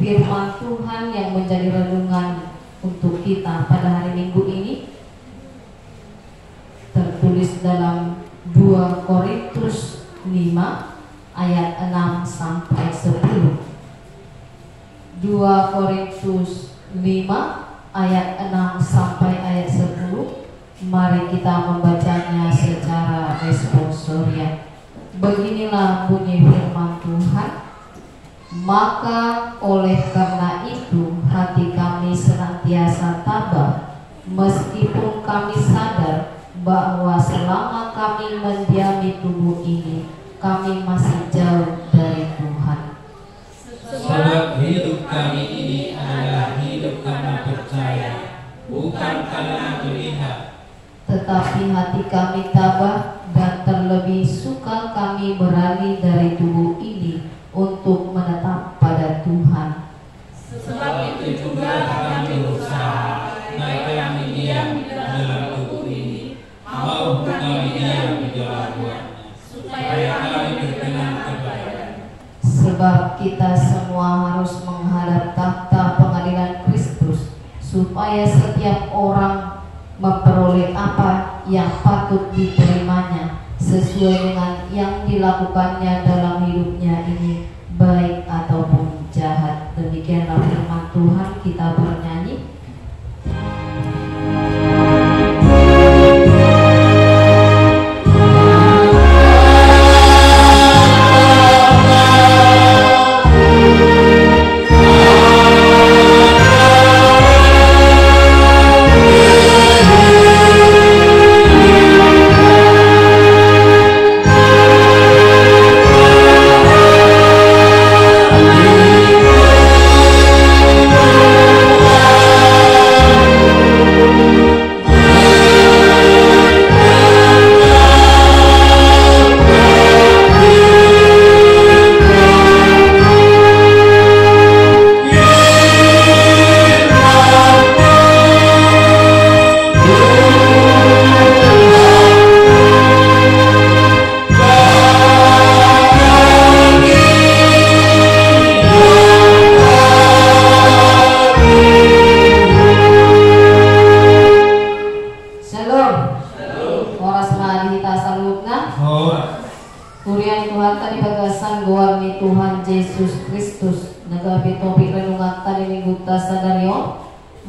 firman Tuhan yang menjadi renungan untuk kita pada hari Minggu ini tertulis dalam 2 Korintus 5 ayat 6 sampai 10. 2 Korintus 5 ayat 6 sampai ayat 10. Mari kita membacanya secara responsorial. Beginilah bunyi firman Tuhan. Maka oleh karena itu hati kami senantiasa tabah, meskipun kami sadar bahwa selama kami mendiami tubuh ini, kami masih jauh dari Tuhan. Sebab hidup kami ini adalah hidup karena percaya, bukan karena melihat. Tetapi hati kami tabah, dan terlebih suka kami beralih dari tubuh ini untuk menetap pada Tuhan. Sebab itu juga kami berusaha, baik kami diam di dalam tubuh ini, maupun kami diam di dalam Tuhan, supaya kami berkenan kepada. Sebab kita semua harus menghadap takhta pengadilan Kristus, supaya setiap orang memperoleh apa yang patut diterimanya sesuai dengan yang dilakukannya dalam hidupnya ini, baik ataupun jahat. Demikianlah firman Tuhan. Kita bernyanyi.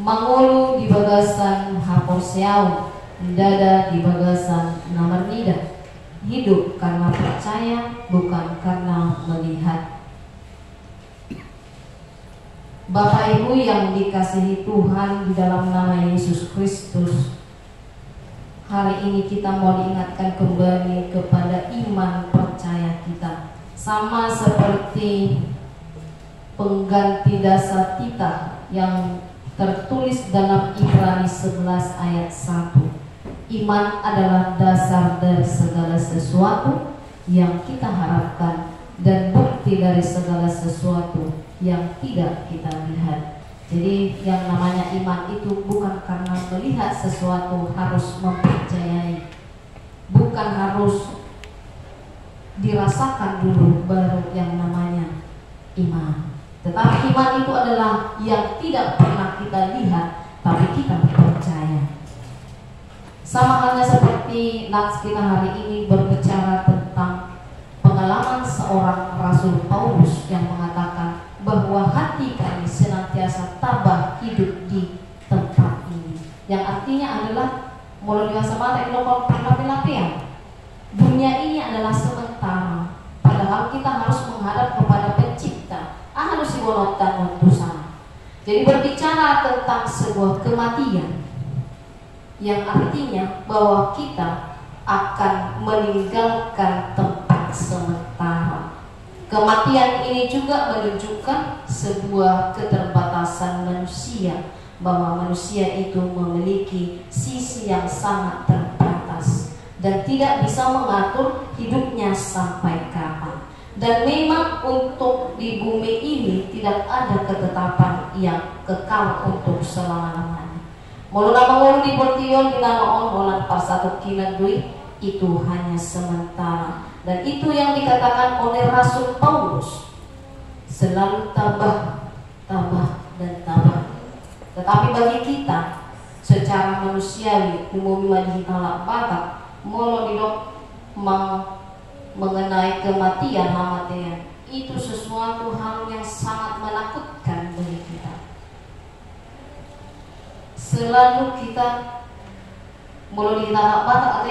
Mangulu di bagasan haposiau, dada di bagasan namar nida. Hidup karena percaya, bukan karena melihat. Bapak Ibu yang dikasihi Tuhan di dalam nama Yesus Kristus, hari ini kita mau diingatkan kembali kepada iman percaya kita. Sama seperti pengganti dasar kita yang tertulis dalam Ibrani 11 ayat 1. Iman adalah dasar dari segala sesuatu yang kita harapkan dan bukti dari segala sesuatu yang tidak kita lihat. Jadi yang namanya iman itu bukan karena melihat sesuatu harus mempercayai, bukan harus dirasakan dulu baru yang namanya iman. Tetapi iman itu adalah yang tidak pernah kita lihat, tapi kita percaya. Sama halnya seperti nats kita hari ini berbicara tentang pengalaman seorang Rasul Paulus yang mengatakan bahwa hati kami senantiasa tabah hidup di tempat ini. Yang artinya adalah mulai biasa mata ilokon perlapi-lapian. Dunia ini adalah sementara, padahal kita harus menghadap kepada Pencipta. Harus diwonotan untuk sana. Jadi berbicara tentang sebuah kematian yang artinya bahwa kita akan meninggalkan tempat sementara. Kematian ini juga menunjukkan sebuah keterbatasan manusia, bahwa manusia itu memiliki sisi yang sangat terbatas dan tidak bisa mengatur hidupnya sampai kapan. Dan memang untuk di bumi ini tidak ada ketetapan yang kekal untuk selama-lamanya. Mulai mengulu di bertiol di nama on pasatu kinadui itu hanya sementara. Dan itu yang dikatakan oleh Rasul Paulus. Selalu tabah tabah dan tabah. Tetapi bagi kita secara manusiawi umum dihitalak batak molo didok mengenai kematian hamatian itu sesuatu hal yang sangat menakutkan bagi kita. Selalu kita molo dihitalak batak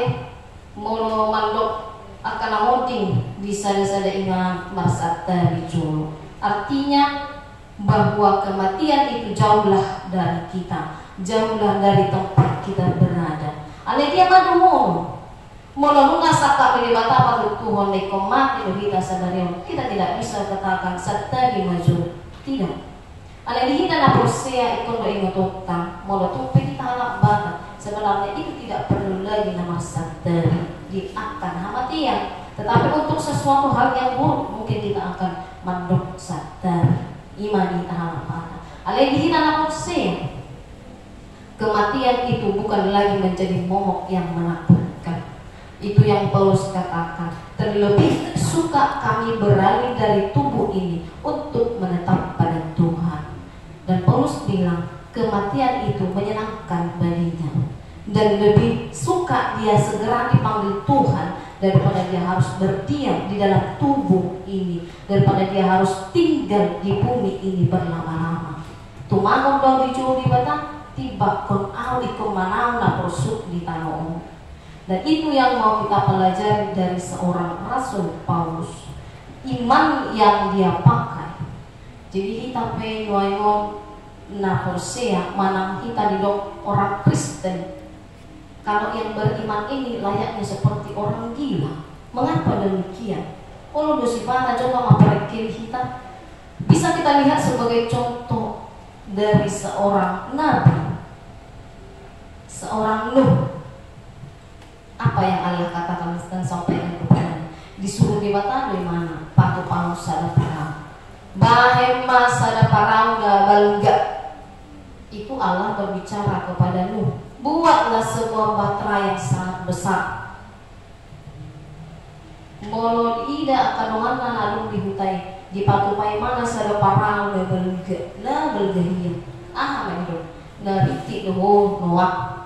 molo mandok akan amoting bisa ingat masa dari jolo. Artinya bahwa kematian itu jauhlah dari kita, jauhlah dari tempat kita berada. Ale dia madu molo lunga saka beli bata pada Tuhan neko mati kita sadari kita tidak bisa katakan satta di maju tidak. Ale kita na prosea ikon do ingat utang molo tumpe kita halak bata sebenarnya itu tidak perlu lagi nama satta di akan hamatian. Tetapi untuk sesuatu hal yang buruk mungkin kita akan mandok satta imani tahala pada. Alaihi tanah prosea. Kematian itu bukan lagi menjadi momok yang menakutkan. Itu yang Paulus katakan. Terlebih suka kami beralih dari tubuh ini untuk menetap pada Tuhan. Dan Paulus bilang kematian itu menyenangkan baginya. Dan lebih suka dia segera dipanggil Tuhan daripada dia harus berdiam di dalam tubuh ini, daripada dia harus tinggal di bumi ini berlama-lama. Tumangon dong dicuri batang, tiba kon au ikon manau na prosuk di tanah. Dan itu yang mau kita pelajari dari seorang Rasul Paulus. Iman yang dia pakai. Jadi kita pengen na prosea manang kita didok orang Kristen. Kalau yang beriman ini layaknya seperti orang gila. Mengapa demikian? Kalau dosipana coba memperkiri kita, bisa kita lihat sebagai contoh dari seorang nabi, seorang Nuh. Apa yang Allah katakan dan sampaikan kepadanya? Disuruh dibatan di mana? Patu paus sada parau, bahema sada parau ga balga. Itu Allah berbicara kepada Nuh. Buatlah sebuah batra yang sangat besar. Molo ida kadongan alung dihutai di patupai mana sada parau na belga la belgahia. Mendo na riti doho noak.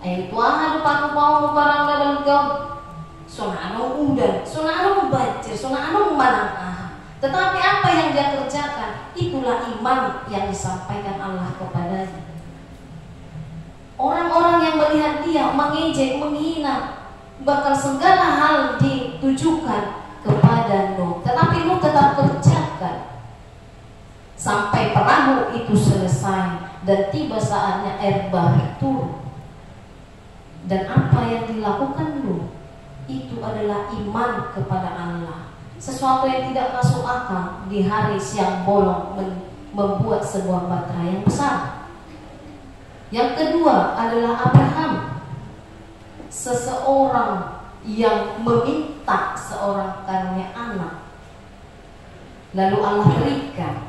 Ay itu do patupau parang na belga. Sonano udan, sonano bacir, sonano manang Tetapi apa yang dia kerjakan itulah iman yang disampaikan Allah kepadanya. Orang-orang yang melihat dia mengejek, menghina, bahkan segala hal ditujukan kepada Nuh. Tetapi Nuh tetap kerjakan sampai perahu itu selesai dan tiba saatnya air bah turun. Dan apa yang dilakukan Nuh itu adalah iman kepada Allah. Sesuatu yang tidak masuk akal di hari siang bolong membuat sebuah batra yang besar. Yang kedua adalah Abraham, seseorang yang meminta seorang karunia anak, lalu Allah berikan.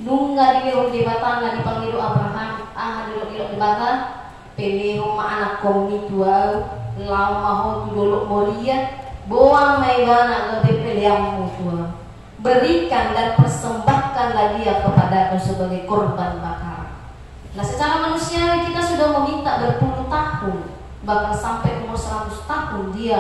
Nungga di batang dipanggil Abraham, dulu di batang, pilih anak komi tua, lau maho dulu moria, boang maigana lebih pilih yang mutua, berikan dan persembahkanlah dia kepada aku sebagai korban bakar. Nah, secara manusiawi kita sudah meminta berpuluh tahun, bahkan sampai umur 100 tahun dia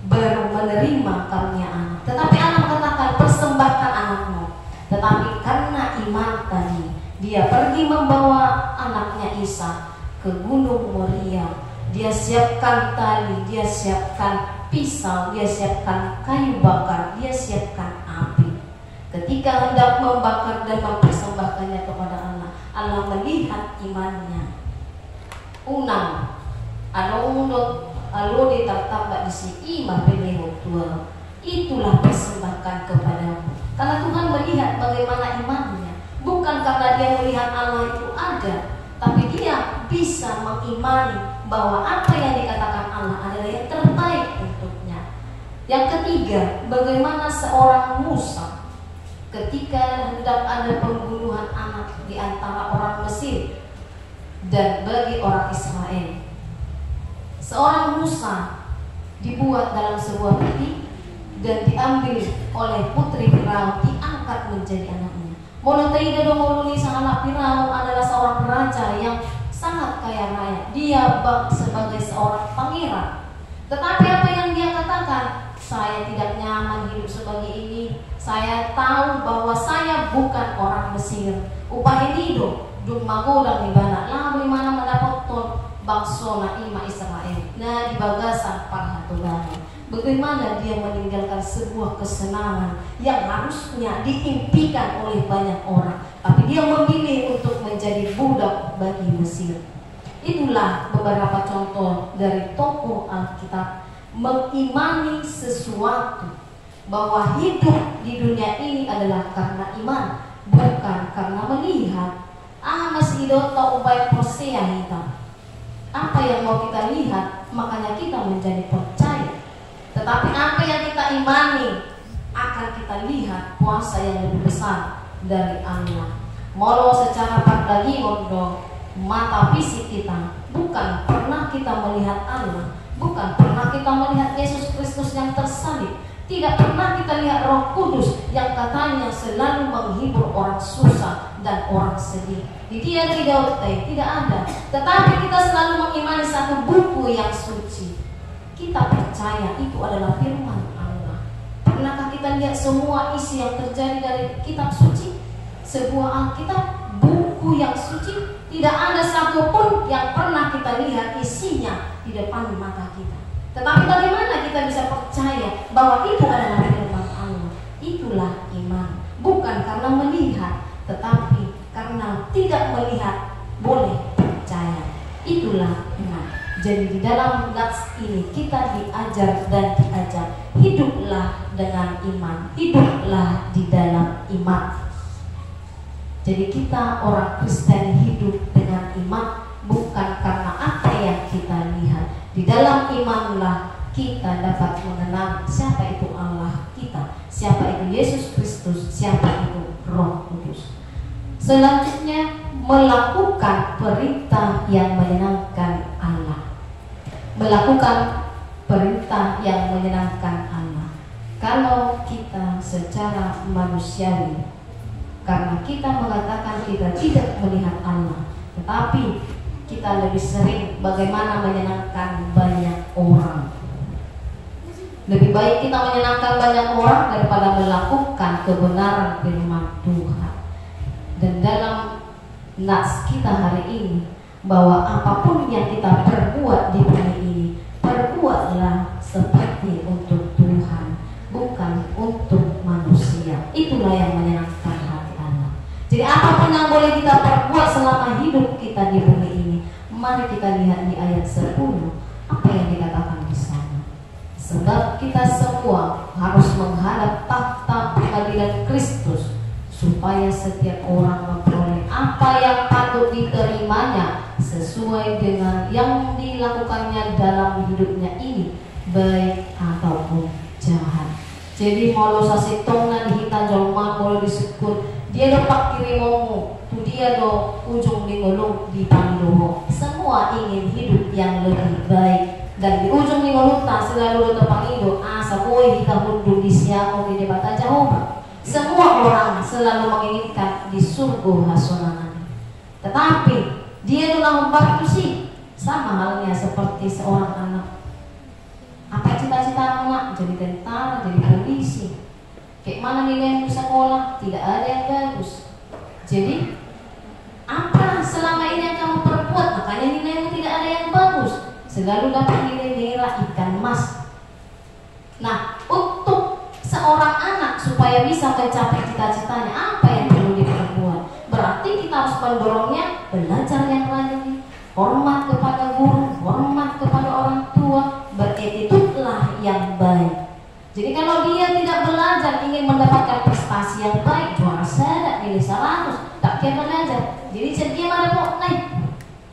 baru menerima karunia anak. Tetapi Allah katakan persembahkan anakmu. Tetapi karena iman tadi, dia pergi membawa anaknya Isa ke Gunung Moria. Dia siapkan tali, dia siapkan pisau, dia siapkan kayu bakar, dia siapkan api. Ketika hendak membakar dan mempersembahkannya kepada Allah, Allah melihat imannya. Unang, undot, di tertabak di si imah pilih tua. Itulah persembahkan kepadamu. Karena Tuhan melihat bagaimana imannya. Bukan karena dia melihat Allah itu ada, tapi dia bisa mengimani bahwa apa yang dikatakan Allah adalah yang terbaik untuknya. Yang ketiga, bagaimana seorang Musa ketika hendak ada pembunuhan anak di antara orang Mesir dan bagi orang Israel. Seorang Musa dibuat dalam sebuah peti dan diambil oleh putri Firaun, diangkat menjadi anaknya. Monoteide Domoluni sang anak Firaun adalah seorang raja yang sangat kaya raya. Dia sebagai seorang pangeran. Tetapi apa yang dia katakan? Saya tidak nyaman hidup sebagai ini. Saya tahu bahwa saya bukan orang Mesir. Upah hidup duk magodang di bana. Lalu mana mendapat ton bangsa na ima Israel. Nah di bagasan parhatulana. Bagaimana dia meninggalkan sebuah kesenangan yang harusnya diimpikan oleh banyak orang, tapi dia memilih untuk menjadi budak bagi Mesir. Itulah beberapa contoh dari tokoh Alkitab mengimani sesuatu, bahwa hidup di dunia ini adalah karena iman, bukan karena melihat. Masih idota ubay prosea kita. Apa yang mau kita lihat, makanya kita menjadi percaya. Tetapi apa yang kita imani akan kita lihat kuasa yang lebih besar dari Allah. Molo secara pribadi mondo mata fisik kita bukan pernah kita melihat Allah, bukan pernah kita melihat Yesus Kristus yang tersalib, tidak pernah kita lihat Roh Kudus yang katanya selalu menghibur orang susah dan orang sedih. Di dia tidak ada. Tetapi kita selalu mengimani satu buku yang suci. Kita percaya itu adalah firman Allah. Pernahkah kita lihat semua isi yang terjadi dari kitab suci? Sebuah Alkitab, buku yang suci, tidak ada satupun yang pernah kita lihat isinya di depan mata kita. Tetapi bagaimana kita bisa percaya bahwa itu adalah firman Allah? Itulah iman. Bukan karena melihat, tetapi karena tidak melihat boleh percaya. Itulah iman. Jadi di dalam nats ini kita diajar dan diajar, hiduplah dengan iman, hiduplah di dalam iman. Jadi kita orang Kristen hidup dengan iman bukan karena apa yang kita lihat. Di dalam imanlah kita dapat mengenal siapa itu Allah kita, siapa itu Yesus Kristus, siapa itu Roh Kudus. Selanjutnya melakukan perintah yang menyenangkan Allah. Melakukan perintah yang menyenangkan Allah. Kalau kita secara manusiawi, karena kita mengatakan kita tidak melihat Allah, tetapi kita lebih sering bagaimana menyenangkan banyak orang. Lebih baik kita menyenangkan banyak orang daripada melakukan kebenaran firman Tuhan. Dan dalam nats kita hari ini, bahwa apapun yang kita perbuat di bumi ini, perbuatlah seperti untuk Tuhan, bukan untuk manusia. Itulah yang menyenangkan hati Allah. Jadi apapun yang boleh kita perbuat selama hidup kita di bumi ini, mari kita lihat di ayat 10 apa yang dikatakan di sana. Sebab kita semua harus menghadap takhta pengadilan Kristus, supaya setiap orang memperoleh apa yang patut diterimanya sesuai dengan yang dilakukannya dalam hidupnya ini, baik ataupun jahat. Jadi mau sasitong di hita jolma mau disebut dia dapat kirimu tu dia do ujung di ngolong di pandoho. Semua ingin hidup yang lebih baik, dan di ujung di ngolong tak selalu do pangido asa boy hita mundur di siapa di debat Jehovah. Semua orang selalu menginginkan di surga hasonangan. Tetapi dia adalah membantu sih. Sama halnya seperti seorang anak. Apa cita-cita anak? Jadi tentara, jadi polisi. Kayak mana nilai sekolah? Tidak ada yang bagus. Jadi apa selama ini yang kamu perbuat? Makanya nilaimu tidak ada yang bagus. Selalu dapat nilai merah, ikan emas. Nah, untuk seorang anak supaya bisa mencapai cita-citanya, apa yang perlu diperbuat? Berarti kita harus mendorongnya belajar yang rajin, hormat kepada guru, hormat kepada orang tua, beretitudlah yang baik. Jadi kalau dia tidak belajar, ingin mendapatkan prestasi yang baik, juara saya nilai 100, tak kira belajar. Jadi dia mana kok naik?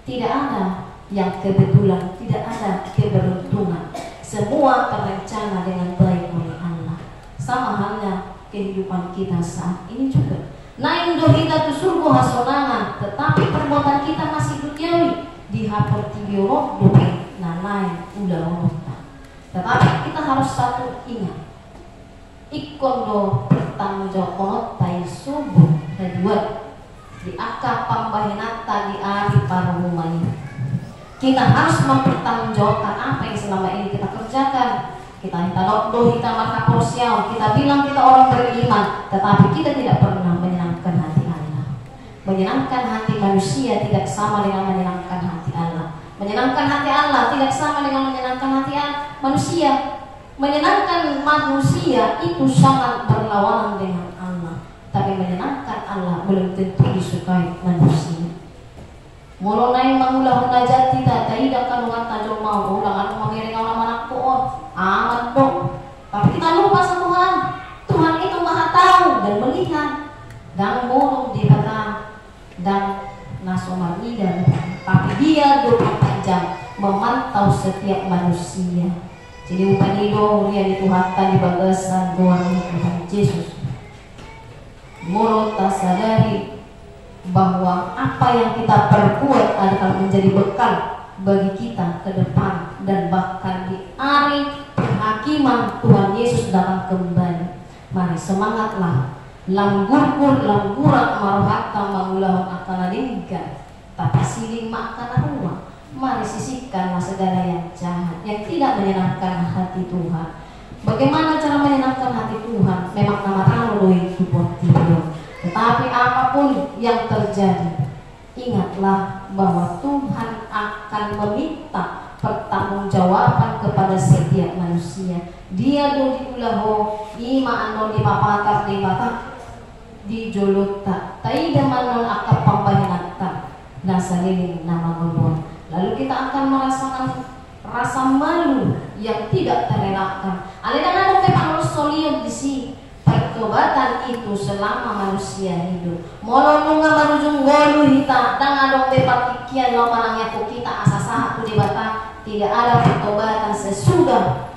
Tidak ada yang kebetulan, tidak ada keberuntungan. Semua terencana dengan baik oleh Allah. Sama halnya kehidupan kita saat ini juga. Naik do kita tu surga hasonangan, tetapi perbuatan kita masih duniawi. Dihapur tibiorok dope nanai ulah orang. Tetapi kita harus satu ingat, ikon do bertanggung jawab tai subuh kedua akka pambahinata di ari para rumahnya. Kita harus mempertanggungjawabkan apa yang selama ini kita kerjakan. Kita hintanokdo, kita makaporsial, kita bilang kita orang beriman, tetapi kita tidak pernah menyenangkan hati Allah. Menyenangkan hati manusia tidak sama dengan menyenangkan hati Allah. Menyenangkan hati Allah tidak sama dengan menyenangkan hati manusia. Menyenangkan manusia itu sangat berlawanan dengan Allah. Tapi menyenangkan Allah belum tentu disukai manusia. Mulai mengulah najati tak tidak kan tajam mau ulangan memiring orang manakku amat dong. Tapi kita lupa sama Tuhan. Tuhan itu maha tahu dan melihat dan murung di kata dan nasomani dan tapi dia 24 jam memantau setiap manusia. Jadi bukan itu dia dituhankan di bagasan Tuhan Yesus. Mulut tak sadari bahwa apa yang kita perbuat akan menjadi bekal bagi kita ke depan dan bahkan di hari penghakiman Tuhan Yesus datang kembali. Mari semangatlah, langgurkur langgurak marohata mangulahon akan alingkan tapi siling makan ruang. Mari sisihkanlah segala yang jahat yang tidak menyenangkan hati Tuhan. Bagaimana cara menyenangkan hati Tuhan? Memang nama raloi tuportibio. Tetapi apapun yang terjadi, ingatlah bahwa Tuhan akan meminta pertanggungjawaban kepada setiap manusia. Dia do diulaho ima anon di papatak di batak di joluta taida manon akap pambahinata nasa liling nama gulbon. Lalu kita akan merasakan rasa malu yang tidak terelakkan. Alena ada kepanus solium di sini. Pertobatan itu selama manusia hidup. Molonunga marujung golu hita dan adong departikian lo manangnya kita asasa aku di batang. Tidak ada pertobatan sesudah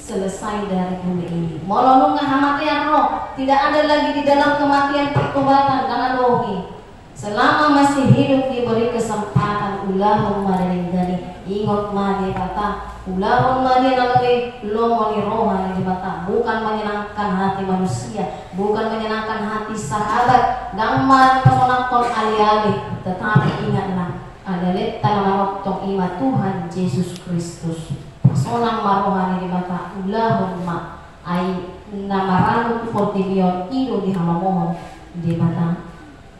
selesai dari bumi ini. Molonunga hamatian roh tidak ada lagi di dalam kematian pertobatan dan rohi. Selama masih hidup diberi kesempatan ulahum madalingani ingot madi kata ulahum madi nalagi lomoni rohani di mata, bukan menyenangkan hati manusia, bukan menyenangkan hati sahabat dan personakon ali-ali, tetapi ingatlah ada letak nawaktong ima Tuhan Yesus Kristus personang marohani di mata ulahum ma ay namaranu fortibion ido di hamamohon di mata.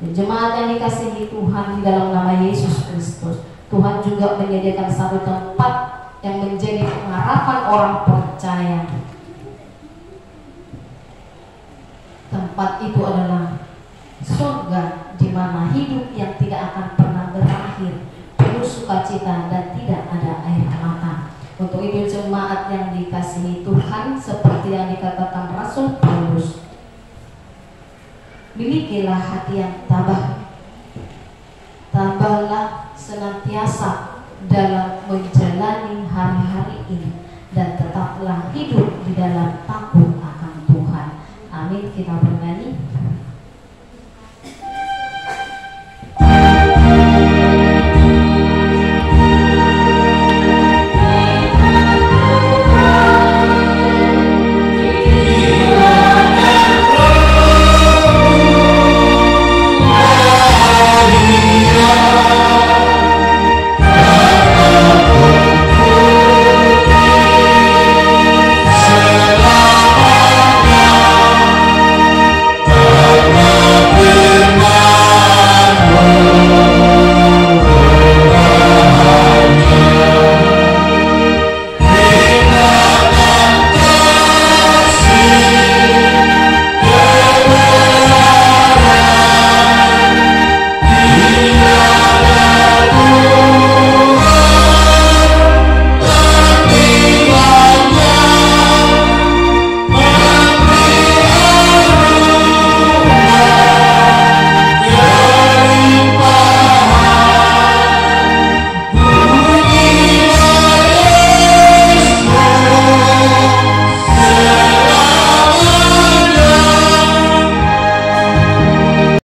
Jemaat yang dikasihi Tuhan di dalam nama Yesus Kristus, Tuhan juga menyediakan satu tempat yang menjadi pengharapan orang percaya. Tempat itu adalah surga di mana hidup yang tidak akan pernah berakhir, penuh sukacita dan tidak ada air mata. Untuk itu jemaat yang dikasihi Tuhan, seperti yang dikatakan Rasul Paulus, milikilah hati yang tabah, tabahlah senantiasa dalam menjalani hari-hari ini dan tetaplah hidup di dalam takut akan Tuhan. Amin. Kita bernyanyi.